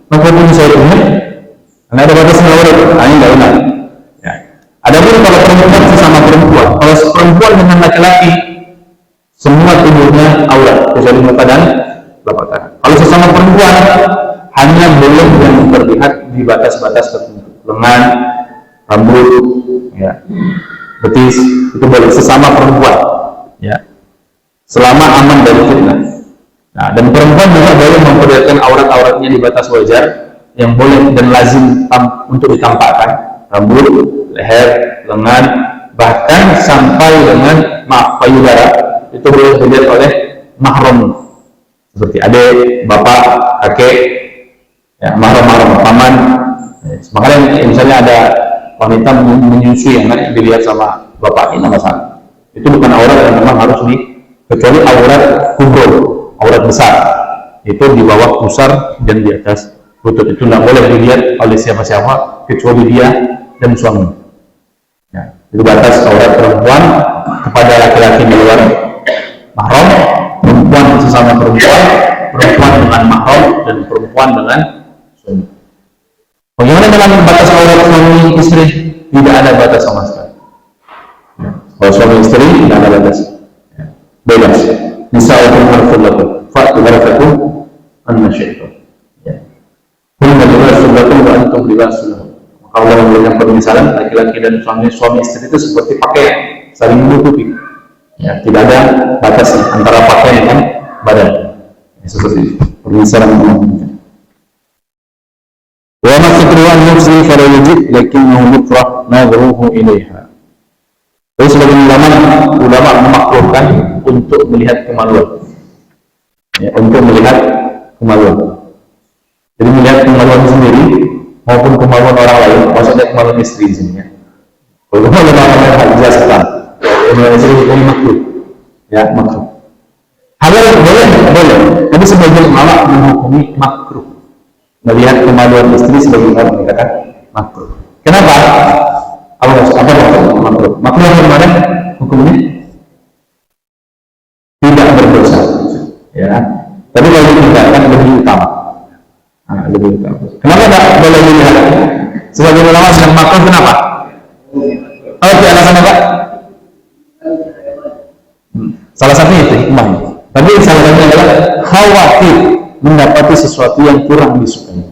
Maka pun saya punya, karena ada batasan aurat, ini nggak benar. Ya. Adapun kalau perempuan sesama perempuan, kalau perempuan dengan laki-laki, semua tubuhnya aurat, kecuali muka dan telapak tangan. Kalau sesama perempuan, hanya boleh yang terlihat di batas-batas tertentu, lengan, rambut, ya, betis, itu boleh sesama perempuan, ya, selama aman dari fitnah. Nah, dan perempuan juga boleh memperlihatkan aurat-auratnya di batas wajar yang boleh dan lazim untuk ditampakkan, rambut, leher, lengan, bahkan sampai dengan payudara itu boleh dilihat oleh mahram seperti adik, bapak, kakek, ya, mahram, paman. Makanya misalnya ada wanita menyusui anak dilihat sama bapak, ini masalah. Itu bukan aurat yang memang harus kecuali aurat kubur, aurat besar. Itu di bawah pusar dan di atas lutut. Itu tidak boleh dilihat oleh siapa-siapa kecuali dia dan suami. Ya, itu batas aurat perempuan kepada laki-laki di luar mahram, perempuan sesama perempuan, perempuan dengan mahram dan perempuan dengan suami. Bagaimana dengan batas aurat suami istri? Tidak ada batas sama sekali. Ya. Kalau suami istri tidak ada batas. Ya. Bebas. Nisa'ukum harfun lakum fa'tu harfakum anna syi'tum. Ya. Hunna libasun lakum wa antum libasun lahum. Maka Allah memberikan permisalan laki-laki dan suami istri itu seperti pakaian, saling menutupi. Ya, tidak ada batas antara pakaian dengan badan. Ya, seperti itu. Permisalan Wa ma fikru an nafsi fala yajid lakinnahu mukrah nadruhu ilaiha. Terus sebagian ulama memakruhkan untuk melihat kemaluan. Ya, untuk melihat kemaluan. Jadi melihat kemaluan sendiri maupun kemaluan orang lain, maksudnya kemaluan istri di sini ya. Kalau kemaluan orang lain harus jelaskan. Kemaluan istri itu makruh. Ya, makruh. Halal boleh. Tapi sebagian ulama menghukumi makruh. Melihat kemaluan istri sebagian orang dikatakan makruh. Kenapa? Apa makruh? Makruh bagaimana hukumnya? Tidak berdosa. Ya. Tapi kalau ditinggalkan lebih utama. Lebih utama. Kenapa tidak boleh dilihat? Sebagian ulama bilang makruh kenapa? Oke, alasan apa? Salah satunya itu hikmahnya. Tapi salah satunya adalah khawatir mendapati sesuatu yang kurang disukai,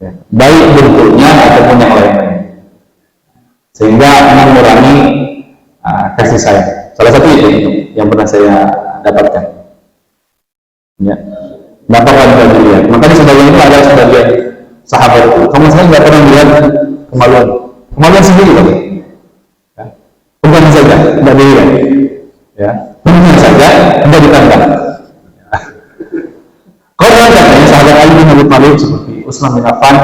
ya, baik bentuknya ataupun yang lain-lain, sehingga mengurangi kasih sayang. Salah satu itu yang pernah saya dapatkan. Ya, dapatkan dari dia. Makanya sebagian itu ada sebagian sahabat itu, kamu saya nggak pernah melihat kemaluan sendiri, kan? Ya. Bukan saja, tidak dilihat. Ya, bukan saja, tidak ditambah. Kalau katanya sahabat Ali bin Abi Thalib seperti Utsman bin Affan,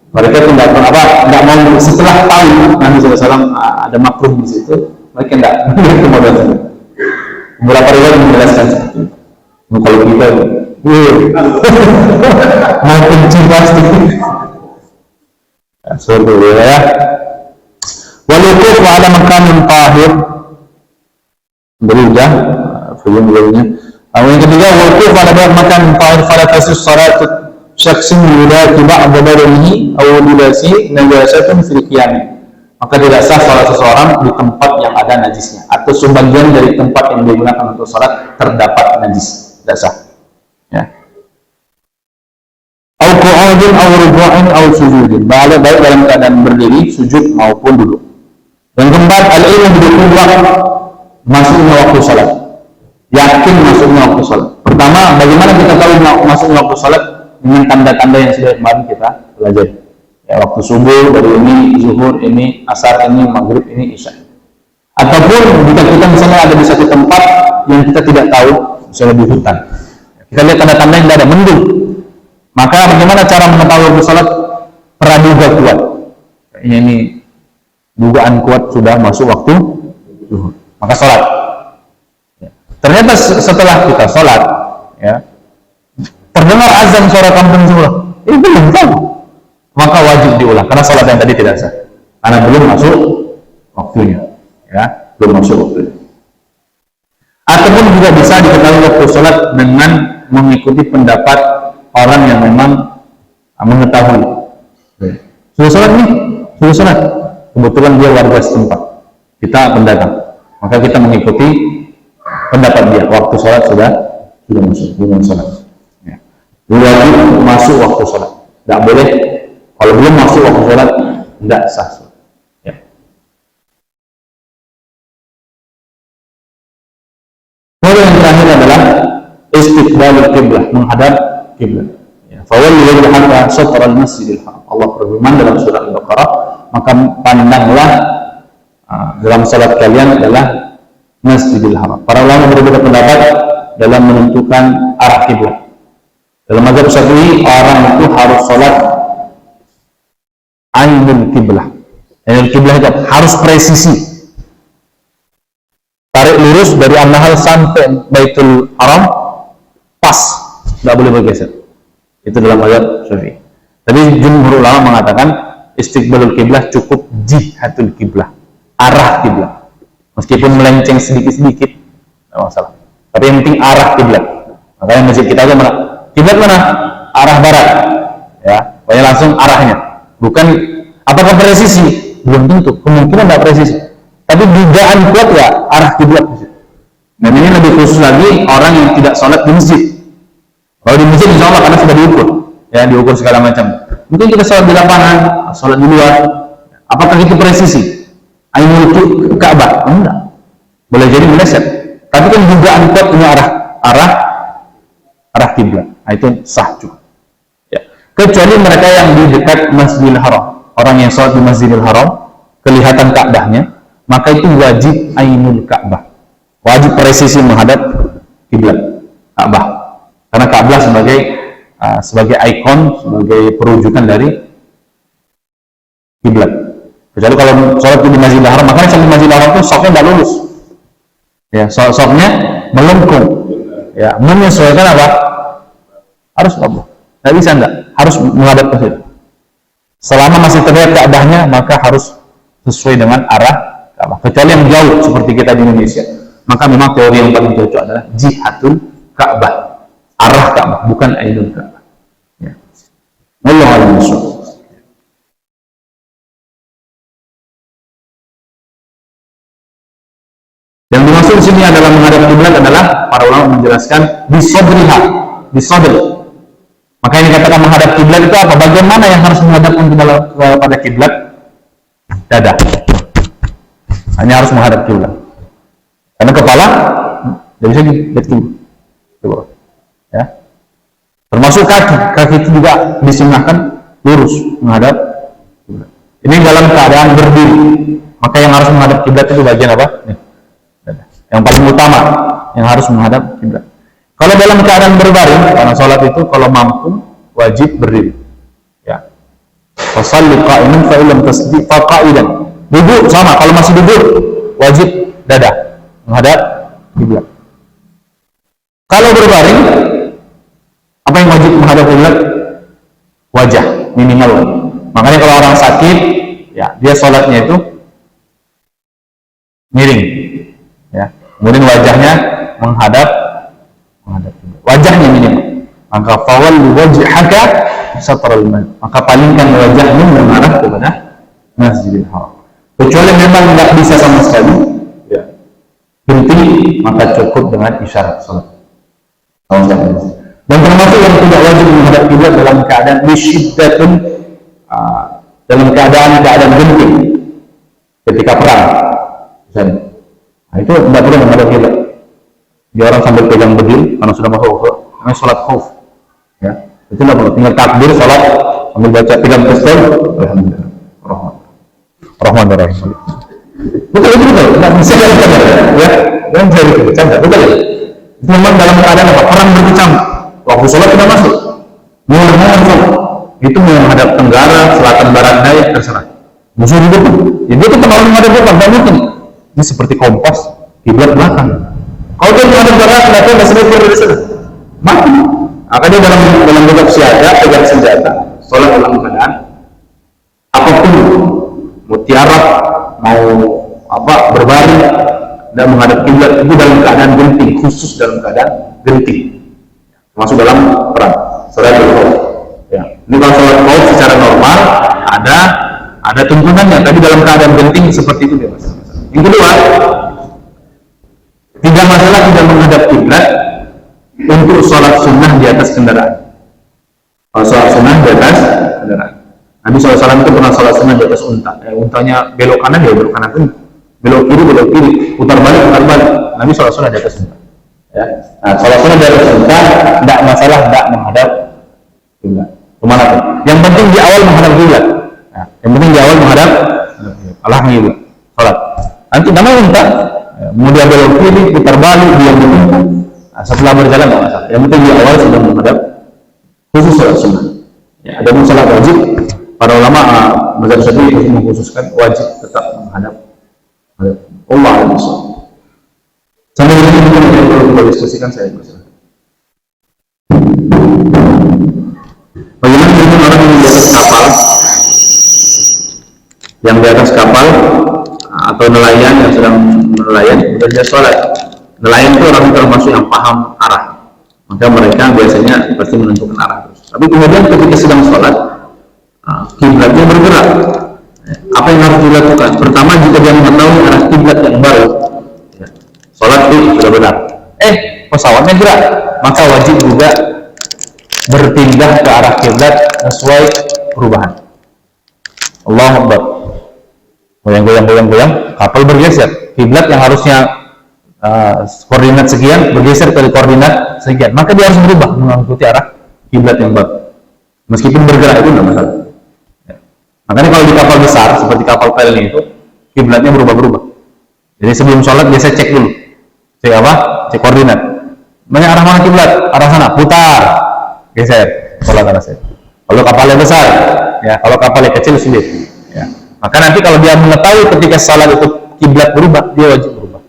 mereka tidak mau setelah tahu Nabi SAW ada makruh di situ, mereka tidak melihat kemaluan itu. Beberapa riwayat menjelaskan seperti itu. Kalau kita mau benci pasti. Seperti itu ya. Walaupun ala makamin tahir berubah, filmnya. Yang ketiga, walaupun pada makan tahir pada kasus salat syaksin yudaki ba'da badanihi aw libasi najasatun fil qiyam. Maka tidak sah salat seseorang di tempat yang ada najisnya atau sebagian dari tempat yang digunakan untuk salat terdapat najis. Tidak sah. Ya. Au qu'udin aw ruku'in aw sujudin. Baik dalam keadaan berdiri, sujud maupun duduk. Yang keempat, al-ilmu bidukhullah, masuknya waktu salat. Yakin masuknya waktu salat. Pertama, bagaimana kita tahu masuknya waktu salat? Dengan tanda-tanda yang sudah kemarin kita pelajari. Ya, waktu subuh, dari ini zuhur, ini asar, ini maghrib, ini isya. Ataupun jika kita misalnya ada di satu tempat yang kita tidak tahu, misalnya di hutan, kita lihat tanda-tanda yang tidak ada, mendung. Maka bagaimana cara mengetahui waktu salat? Praduga kuat. Ini dugaan kuat sudah masuk waktu zuhur, maka salat. Ternyata setelah kita sholat, ya, terdengar azan suara kampung sebelah, ini belum tahu, maka wajib diulang karena sholat yang tadi tidak sah, karena belum masuk waktunya, ya, belum masuk waktunya. Ataupun juga bisa diketahui waktu sholat dengan mengikuti pendapat orang yang memang mengetahui. Sudah sholat nih, sudah sholat, kebetulan dia warga setempat, kita pendatang, maka kita mengikuti pendapat dia, waktu sholat sudah masuk, belum sholat. Ya. Wajib masuk waktu sholat. Tidak boleh, kalau belum masuk waktu sholat, tidak sah sholat. Ya. Kemudian yang terakhir adalah istiqbalul qiblah, menghadap qiblah. Ya. Fawalli wajhaka syatral masjidil haram. Allah berfirman dalam surah Al-Baqarah, maka pandanglah dalam sholat kalian adalah Masjidil Haram. Para ulama berbeda pendapat dalam menentukan arah kiblat. Dalam mazhab Syafi'i, orang itu harus sholat ainul kiblah. Ainul kiblah itu harus presisi. Tarik lurus dari An-Nahl sampai Baitul Haram, pas, tidak boleh bergeser. Itu dalam mazhab Syafi'i. Tapi jumhur ulama mengatakan istiqbalul kiblah cukup jihatul kiblah, arah kiblah. Meskipun melenceng sedikit-sedikit, tidak masalah. Tapi yang penting arah kiblat. Makanya masjid kita aja mana? Kiblat mana? Arah barat. Ya, pokoknya langsung arahnya. Bukan apakah presisi? Belum tentu. Kemungkinan tidak presisi. Tapi dugaan kuat ya arah kiblat. Dan ini lebih khusus lagi orang yang tidak sholat di masjid. Kalau di masjid insya Allah karena sudah diukur, ya diukur segala macam. Mungkin kita sholat di lapangan, sholat di luar. Apakah itu presisi? Ainul Ka'bah? Enggak. Boleh jadi meleset. Tapi kan dugaan kuat ini arah kiblat. Nah, itu sah juga. Ya. kecuali mereka yang di dekat Masjidil Haram. Orang yang sholat di Masjidil Haram kelihatan Ka'bahnya, maka itu wajib ainul Ka'bah, wajib presisi menghadap kiblat Ka'bah, karena Ka'bah sebagai ikon, sebagai perujukan dari kiblat. Kecuali kalau sholat di Masjidil Haram, makanya sholat di Masjidil Haram itu sofnya nggak lurus, ya, sofnya melengkung, ya, menyesuaikan apa? Harus Ka'bah, nggak bisa harus menghadap ke situ. Selama masih terlihat Ka'bahnya, maka harus sesuai dengan arah Ka'bah. Kecuali yang jauh seperti kita di Indonesia, maka memang teori yang paling cocok adalah jihatul Ka'bah, arah Ka'bah, bukan ainul Ka'bah. Ya. Wallahu a'lam bishawab. Yang dimaksud di sini adalah menghadap kiblat adalah para ulama menjelaskan bisodriha, bisodri. Maka yang dikatakan menghadap kiblat itu apa? Bagaimana yang harus menghadapkan kepada kiblat? Dada. Hanya harus menghadap kiblat. Karena kepala tidak bisa dilihat kiblat. Ya. Termasuk kaki itu juga disunahkan lurus menghadap kiblat. Ini dalam keadaan berdiri. Maka yang harus menghadap kiblat itu bagian apa? Nih. Yang paling utama yang harus menghadap kiblat. Kalau dalam keadaan berbaring, karena sholat itu kalau mampu wajib berdiri. Ya. Fashalli qa'iman fa illam tasdi' fa qa'idan. Duduk sama, kalau masih duduk wajib dada menghadap kiblat. Kalau berbaring, apa yang wajib menghadap kiblat? Wajah, minimal wajah. Makanya kalau orang sakit, ya dia sholatnya itu miring, ya. Kemudian wajahnya menghadap kiblat. Wajahnya minimal. Maka fawal wajhaka satral masjid. Maka palingkan wajahmu mengarah kepada Masjidil Haram. Kecuali memang tidak bisa sama sekali, ya, penting, maka cukup dengan isyarat salat. Dan termasuk yang tidak wajib menghadap kiblat dalam keadaan bisyiddatun, dalam keadaan genting ketika perang, misalnya. Nah, itu tidak perlu menghadap kiblat. Dia orang sambil pegang bedil karena sudah masuk waktu, namanya sholat khauf, ya, itu tidak perlu. Tinggal takbir sholat sambil baca pegang pistol, alhamdulillah, Rahman-Rahim. Betul, nggak bisa ya, yang jari bercanda, betul ya. Itu memang dalam keadaan apa? Perang berkecamuk. Waktu sholat tidak masuk, mulai masuk, itu menghadap tenggara, selatan, barat, daya, terserah. Musuh di depan, jadi itu pengaruh menghadap depan, tidak mungkin. Ini seperti kompas, kiblat belakang. Kalau dia menghadap barat, kenapa nggak sedikit dari sana? Mati. Maka dia dalam bentuk siaga, pegang senjata, sholat dalam keadaan apapun, mau tiarap, mau apa, berbaring, dan menghadap kiblat itu dalam keadaan genting, khusus dalam keadaan genting, masuk dalam perang. Sholat khauf. Ya. Ini kalau sholat khauf secara normal ada tuntunannya, tapi dalam keadaan genting seperti itu bebas. Yang kedua, tidak masalah tidak menghadap kiblat untuk sholat sunnah di atas kendaraan. Kalau sholat sunnah di atas kendaraan, Nabi SAW itu pernah sholat sunnah di atas unta. Untanya belok kanan, ya belok kanan pun. Belok kiri, putar balik. Nabi SAW di atas unta. Ya. Nah, sholat sunnah di atas unta, tidak masalah tidak menghadap kiblat. Kemana pun. Yang penting di awal menghadap kiblat. Nah, yang penting di awal menghadap alhamdulillah sholat. Nanti namanya unta, mau dia belok kiri, putar balik, dia berunta. Nah, setelah berjalan tidak masalah. Yang penting di awal sudah menghadap, khusus sholat sunnah. Ya, ada pun sholat wajib. Para ulama mazhab Syafi'i mengkhususkan wajib tetap menghadap Allah Azza. Sampai ini mungkin yang perlu kita diskusikan, saya persilakan. Bagaimana dengan orang yang di atas kapal, atau nelayan yang sedang nelayan kemudian dia sholat. Nelayan itu orang termasuk yang paham arah, maka mereka biasanya pasti menentukan arah terus. Tapi kemudian ketika sedang sholat, kiblatnya bergerak. Apa yang harus dilakukan? Pertama, jika dia mengetahui arah kiblat yang baru, sholat itu sudah benar. Pesawatnya gerak, maka wajib juga berpindah ke arah kiblat sesuai perubahan. Allahu Akbar. Goyang, kapal bergeser. Kiblat yang harusnya koordinat sekian bergeser ke koordinat sekian. Maka dia harus berubah mengikuti arah kiblat yang baru. Meskipun bergerak itu nggak masalah. Ya. Makanya kalau di kapal besar seperti kapal pelni itu kiblatnya berubah-berubah. Jadi sebelum sholat biasa cek dulu, cek apa? Cek koordinat. Banyak arah mana kiblat? Arah sana, putar, geser, sholat arah sana. Kalau kapalnya besar, ya. Kalau kapalnya kecil sulit. Ya. Maka nanti kalau dia mengetahui ketika sholat itu kiblat berubah, dia wajib berubah.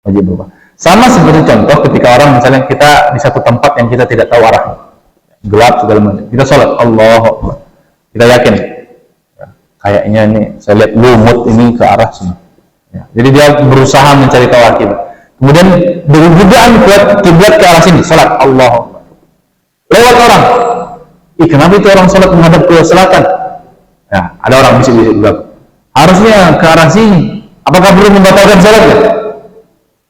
Wajib berubah. Sama seperti contoh ketika orang misalnya kita di satu tempat yang kita tidak tahu arahnya, gelap segala macam, kita sholat, Allahu Akbar, kita yakin, ya, kayaknya ini saya lihat lumut ini ke arah sini. Ya. Jadi dia berusaha mencari tahu arah kiblat. Kemudian dugaan kuat kiblat ke arah sini, sholat, Allahu Akbar. Lewat orang, kenapa itu orang sholat menghadap ke selatan? Ya, ada orang bisik-bisik juga. Harusnya ke arah sini. Apakah perlu membatalkan sholatnya?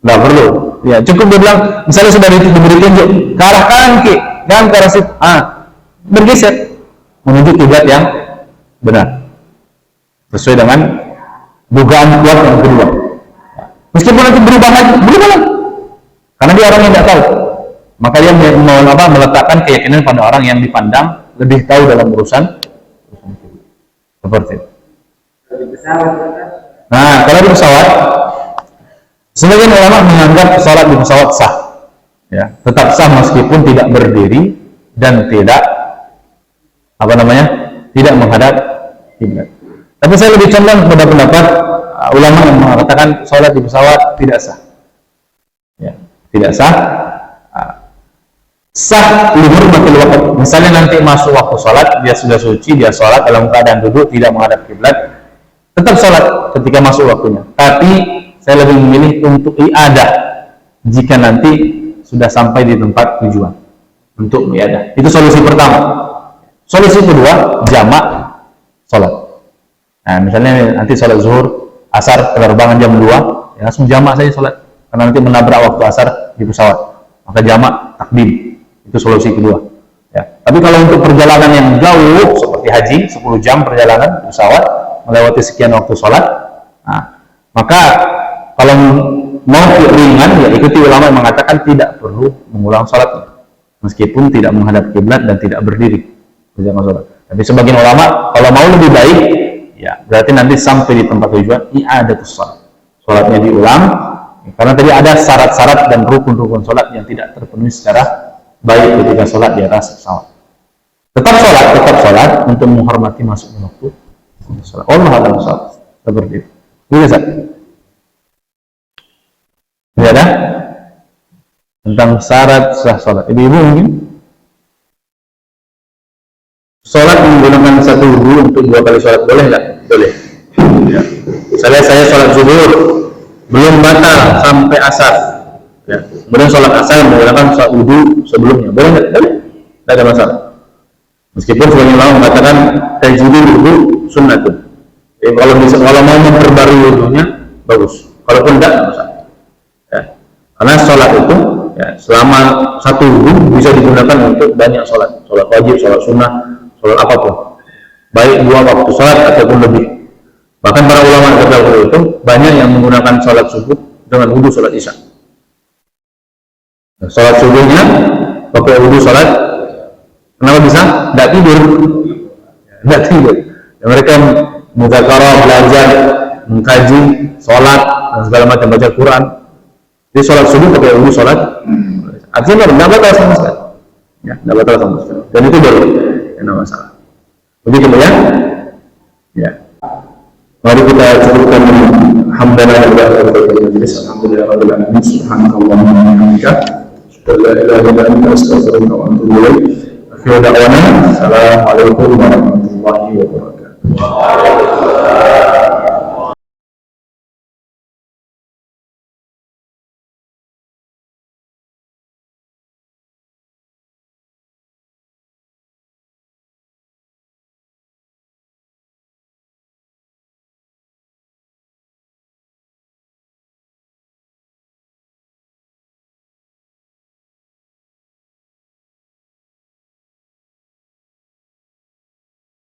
Tidak perlu. Ya, cukup dia bilang, misalnya sudah diberi tunjuk ke arah kanan, jangan ke arah situ. Bergeser menuju kiblat yang benar, sesuai dengan dugaan kuat yang kedua. Meskipun nanti berubah lagi, karena dia orang yang tidak tahu. Maka dia meletakkan keyakinan pada orang yang dipandang lebih tahu dalam urusan seperti itu. Nah, kalau di pesawat, sebagian ulama menganggap sholat di pesawat sah, ya, tetap sah meskipun tidak berdiri dan tidak tidak menghadap kiblat. Tapi saya lebih condong pada pendapat ulama yang mengatakan sholat di pesawat tidak sah, ya, tidak sah. Sah lihurmatil waqt. Misalnya nanti masuk waktu sholat, dia sudah suci, dia sholat dalam keadaan duduk tidak menghadap kiblat, tetap sholat ketika masuk waktunya. Tapi saya lebih memilih untuk iadah jika nanti sudah sampai di tempat tujuan untuk iadah. Itu solusi pertama. Solusi kedua, jamak sholat. Nah, misalnya nanti sholat zuhur, asar penerbangan jam 2, ya langsung jamak saja sholat, karena nanti menabrak waktu asar di pesawat. Maka jamak takdim. Itu solusi kedua. Ya. Tapi kalau untuk perjalanan yang jauh seperti haji, 10 jam perjalanan pesawat melewati sekian waktu sholat, maka kalau mau ringan, ya ikuti ulama yang mengatakan tidak perlu mengulang sholatnya, meskipun tidak menghadap kiblat dan tidak berdiri berjamaah sholat. Tapi sebagian ulama kalau mau lebih baik, ya berarti nanti sampai di tempat tujuan i'adatus sholat, sholatnya diulang, karena tadi ada syarat-syarat dan rukun-rukun sholat yang tidak terpenuhi secara baik ketika sholat di atas pesawat. Tetap sholat untuk menghormati masuknya waktu sholat. Allah a'lam bishawab. Seperti itu. Ini Ustaz. Ini ada tentang syarat sah sholat. Ibu-ibu mungkin sholat menggunakan satu wudu untuk 2 kali sholat boleh nggak? Boleh. Ya. Misalnya saya sholat zuhur belum batal sampai asar. Ya. Kemudian sholat asar menggunakan sholat wudu sebelumnya, boleh nggak? Boleh, tidak ada masalah. Meskipun sebagian ulama mengatakan tajdidul wudu sunnatun. Kalau mau memperbarui wudunya bagus. Kalaupun tidak masalah. Ya. Karena sholat itu, ya, selama satu wudu bisa digunakan untuk banyak sholat, sholat wajib, sholat sunnah, sholat apapun, baik 2 waktu sholat ataupun lebih. Bahkan para ulama terdahulu itu banyak yang menggunakan sholat subuh dengan wudu sholat isya. Sholat subuhnya pakai wudu sholat, kenapa bisa? Tidak tidur, ya, mereka mudzakarah, belajar, mengkaji, sholat dan segala macam, baca Quran. Jadi sholat subuh pakai wudu sholat, artinya tidak batal sama sekali, ya, tidak batal sama sekali. Dan itu boleh, tidak masalah. Begitu ya? Ya. Mari kita cukupkan hamdalah wa alhamdulillah rabbil alamin, subhanakallahumma wa bihamdika, la ilaha illa anta, astaghfiruka wa atubu ilaik. Akhiru da'wana, assalamualaikum warahmatullahi wabarakatuh.